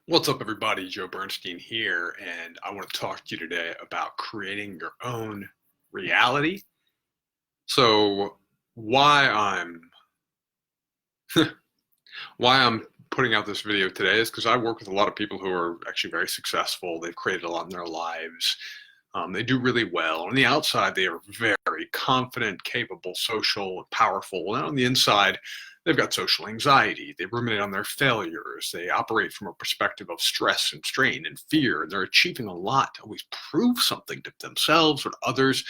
What's up, everybody? Joe Bernstein here, and I want to talk to you today about creating your own reality. So, why I'm why I'm putting out this video today is because I work with a lot of people who are actually very successful. They've created a lot in their lives. They do really well. On the outside, they are very confident, capable, social, powerful. And on the inside, they've got social anxiety. They ruminate on their failures. They operate from a perspective of stress and strain and fear. And they're achieving a lot to always prove something to themselves or to others.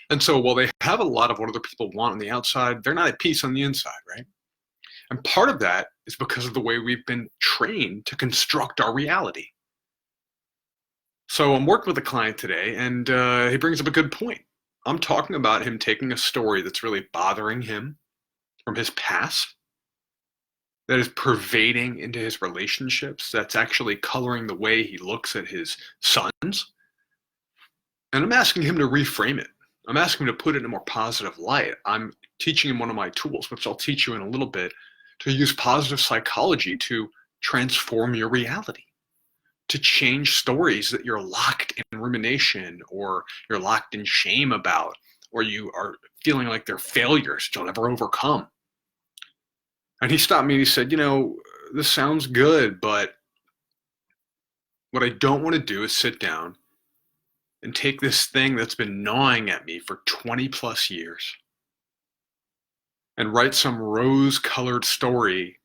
And so while they have a lot of what other people want on the outside, they're not at peace on the inside, right? And part of that is because of the way we've been trained to construct our reality. So I'm working with a client today, and he brings up a good point. I'm talking about him taking a story that's really bothering him from his past, that is pervading into his relationships, that's actually coloring the way he looks at his sons. And I'm asking him to reframe it. I'm asking him to put it in a more positive light. I'm teaching him one of my tools, which I'll teach you in a little bit, to use positive psychology to transform your reality, to change stories that you're locked in rumination or you're locked in shame about, or you are feeling like they're failures you'll never overcome. And he stopped me and he said, this sounds good, but what I don't want to do is sit down and take this thing that's been gnawing at me for 20 plus years and write some rose-colored story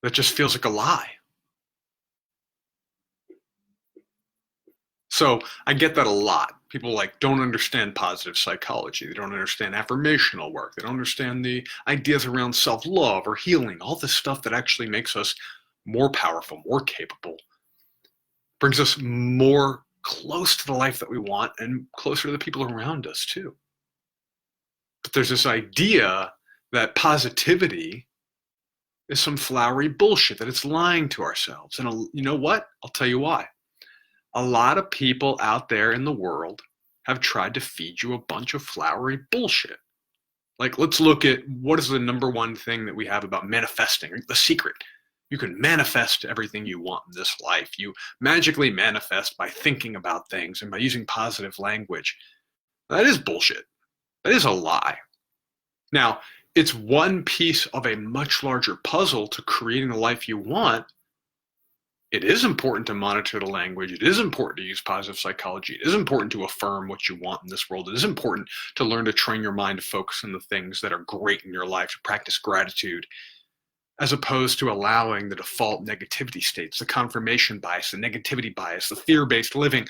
that just feels like a lie. So I get that a lot. People don't understand positive psychology. They don't understand affirmational work. They don't understand the ideas around self-love or healing, all this stuff that actually makes us more powerful, more capable, brings us more close to the life that we want and closer to the people around us too. But there's this idea that positivity is some flowery bullshit, that it's lying to ourselves. And you know what? I'll tell you why. A lot of people out there in the world have tried to feed you a bunch of flowery bullshit. Let's look at what is the number one thing that we have about manifesting, the secret. You can manifest everything you want in this life. You magically manifest by thinking about things and by using positive language. That is bullshit. That is a lie. Now, it's one piece of a much larger puzzle to creating the life you want. It is important to monitor the language. It is important to use positive psychology. It is important to affirm what you want in this world. It is important to learn to train your mind to focus on the things that are great in your life, to practice gratitude, as opposed to allowing the default negativity states, the confirmation bias, the negativity bias, the fear-based living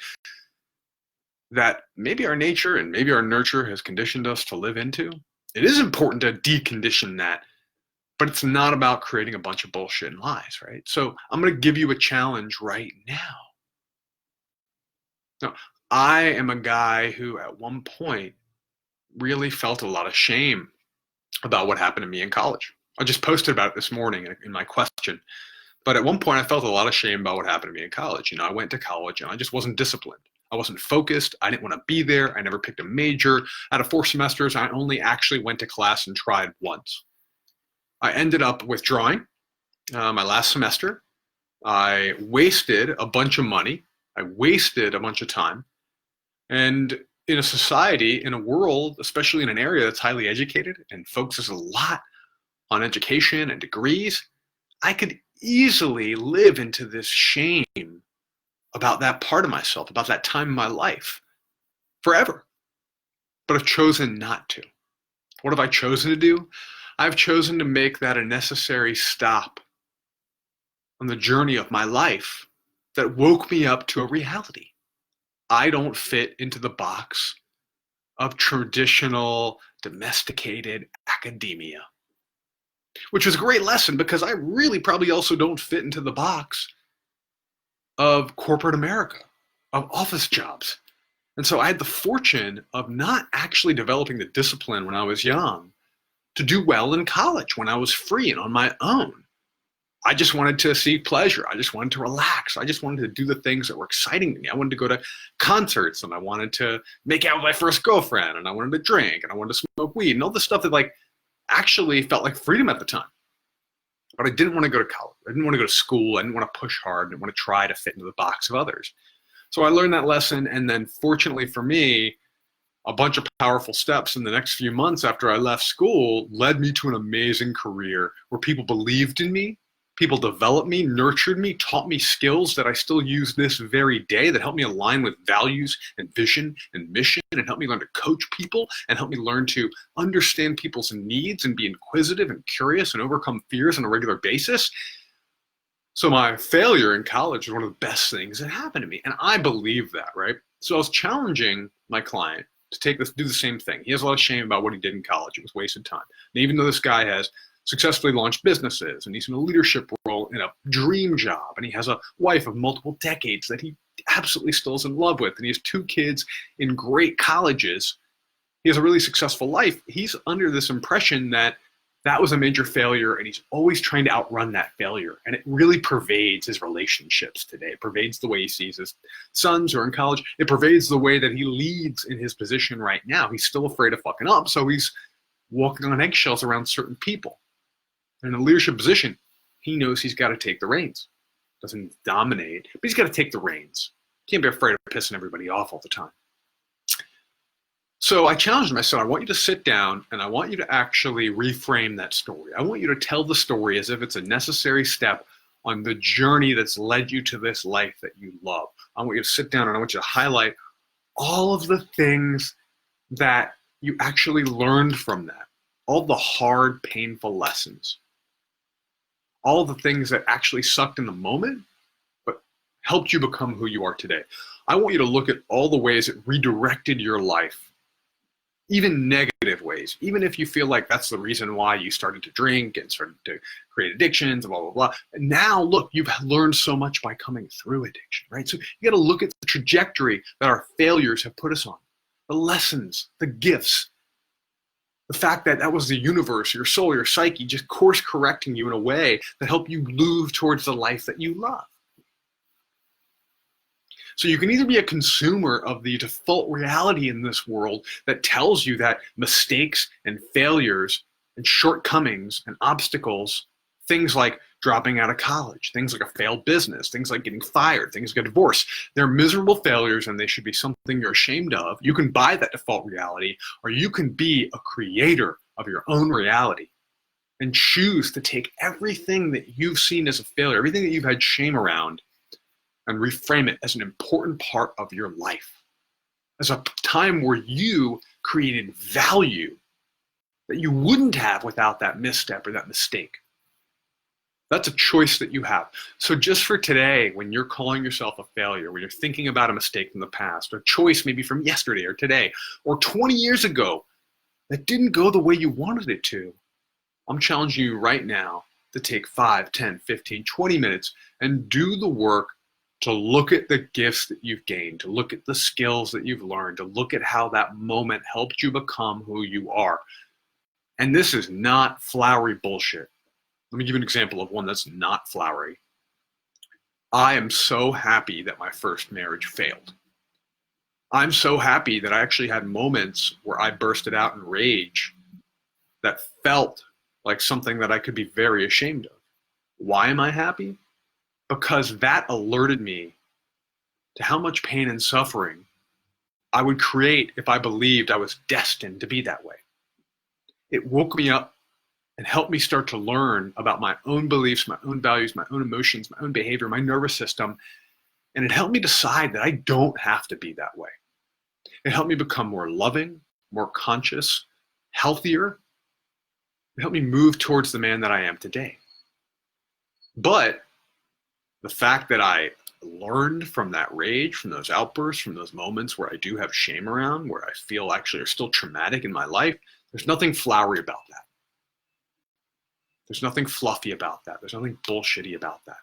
that maybe our nature and maybe our nurture has conditioned us to live into. It is important to decondition that. But it's not about creating a bunch of bullshit and lies, right? So I'm going to give you a challenge right now. Now, I am a guy who at one point really felt a lot of shame about what happened to me in college. I just posted about it this morning in my question. But at one point, I felt a lot of shame about what happened to me in college. I went to college and I just wasn't disciplined. I wasn't focused. I didn't want to be there. I never picked a major. Out of 4 semesters, I only actually went to class and tried once. I ended up withdrawing my last semester. I wasted a bunch of money. I wasted a bunch of time. And in a society, in a world, especially in an area that's highly educated and focuses a lot on education and degrees, I could easily live into this shame about that part of myself, about that time in my life, forever. But I've chosen not to. What have I chosen to do? I've chosen to make that a necessary stop on the journey of my life that woke me up to a reality. I don't fit into the box of traditional, domesticated academia, which was a great lesson because I really probably also don't fit into the box of corporate America, of office jobs. And so I had the fortune of not actually developing the discipline when I was young to do well in college when I was free and on my own. I just wanted to seek pleasure. I just wanted to relax. I just wanted to do the things that were exciting to me. I wanted to go to concerts and I wanted to make out with my first girlfriend and I wanted to drink and I wanted to smoke weed and all this stuff that actually felt like freedom at the time. But I didn't want to go to college. I didn't want to go to school. I didn't want to push hard. I didn't want to try to fit into the box of others. So I learned that lesson. And then fortunately for me, a bunch of powerful steps in the next few months after I left school led me to an amazing career where people believed in me, people developed me, nurtured me, taught me skills that I still use this very day that help me align with values and vision and mission, and help me learn to coach people and help me learn to understand people's needs and be inquisitive and curious and overcome fears on a regular basis. So my failure in college was one of the best things that happened to me. And I believe that, right? So I was challenging my client to do the same thing. He has a lot of shame about what he did in college. It was wasted time. And even though this guy has successfully launched businesses and he's in a leadership role in a dream job and he has a wife of multiple decades that he absolutely still is in love with and he has 2 kids in great colleges, he has a really successful life. He's under this impression that that was a major failure and he's always trying to outrun that failure. And it really pervades his relationships today. It pervades the way he sees his sons who are in college. It pervades the way that he leads in his position right now. He's still afraid of fucking up, so he's walking on eggshells around certain people. In a leadership position, he knows he's got to take the reins. Doesn't dominate, but he's got to take the reins. Can't be afraid of pissing everybody off all the time. So I challenged him. I said, I want you to sit down and I want you to actually reframe that story. I want you to tell the story as if it's a necessary step on the journey that's led you to this life that you love. I want you to sit down and I want you to highlight all of the things that you actually learned from that, all the hard, painful lessons, all the things that actually sucked in the moment, but helped you become who you are today. I want you to look at all the ways it redirected your life, even negative ways, even if you feel like that's the reason why you started to drink and started to create addictions, blah, blah, blah. And now, look, you've learned so much by coming through addiction, right? So you got to look at the trajectory that our failures have put us on, the lessons, the gifts, the fact that that was the universe, your soul, your psyche, just course correcting you in a way that helped you move towards the life that you love. So you can either be a consumer of the default reality in this world that tells you that mistakes and failures and shortcomings and obstacles, things like dropping out of college, things like a failed business, things like getting fired, things like a divorce, they're miserable failures and they should be something you're ashamed of. You can buy that default reality, or you can be a creator of your own reality and choose to take everything that you've seen as a failure, everything that you've had shame around, and reframe it as an important part of your life, as a time where you created value that you wouldn't have without that misstep or that mistake. That's a choice that you have. So just for today, when you're calling yourself a failure, when you're thinking about a mistake from the past, or a choice maybe from yesterday or today, or 20 years ago that didn't go the way you wanted it to, I'm challenging you right now to take 5, 10, 15, 20 minutes and do the work to look at the gifts that you've gained, to look at the skills that you've learned, to look at how that moment helped you become who you are. And this is not flowery bullshit. Let me give you an example of one that's not flowery. I am so happy that my first marriage failed. I'm so happy that I actually had moments where I bursted out in rage that felt like something that I could be very ashamed of. Why am I happy? Because that alerted me to how much pain and suffering I would create if I believed I was destined to be that way. It woke me up and helped me start to learn about my own beliefs, my own values, my own emotions, my own behavior, my nervous system. And it helped me decide that I don't have to be that way. It helped me become more loving, more conscious, healthier. It helped me move towards the man that I am today. But the fact that I learned from that rage, from those outbursts, from those moments where I do have shame around, where I feel actually are still traumatic in my life, there's nothing flowery about that. There's nothing fluffy about that. There's nothing bullshitty about that.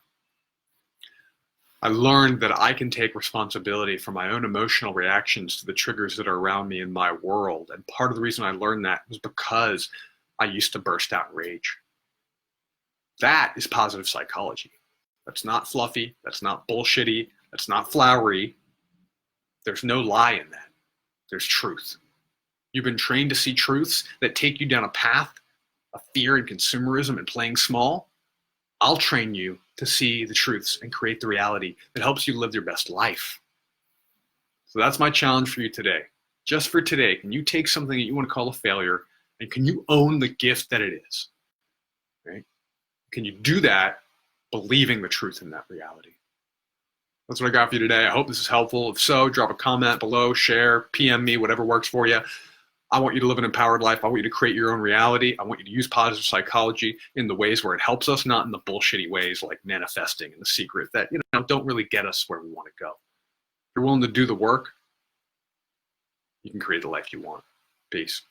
I learned that I can take responsibility for my own emotional reactions to the triggers that are around me in my world. And part of the reason I learned that was because I used to burst out in rage. That is positive psychology. That's not fluffy. That's not bullshitty. That's not flowery. There's no lie in that. There's truth. You've been trained to see truths that take you down a path of fear and consumerism and playing small. I'll train you to see the truths and create the reality that helps you live your best life. So that's my challenge for you today. Just for today, can you take something that you want to call a failure and can you own the gift that it is? Right? Can you do that believing the truth in that reality? That's what I got for you today. I hope this is helpful. If so, drop a comment below, share, PM me, whatever works for you. I want you to live an empowered life. I want you to create your own reality. I want you to use positive psychology in the ways where it helps us, not in the bullshitty ways like manifesting and the secret that don't really get us where we want to go. If you're willing to do the work, you can create the life you want. Peace.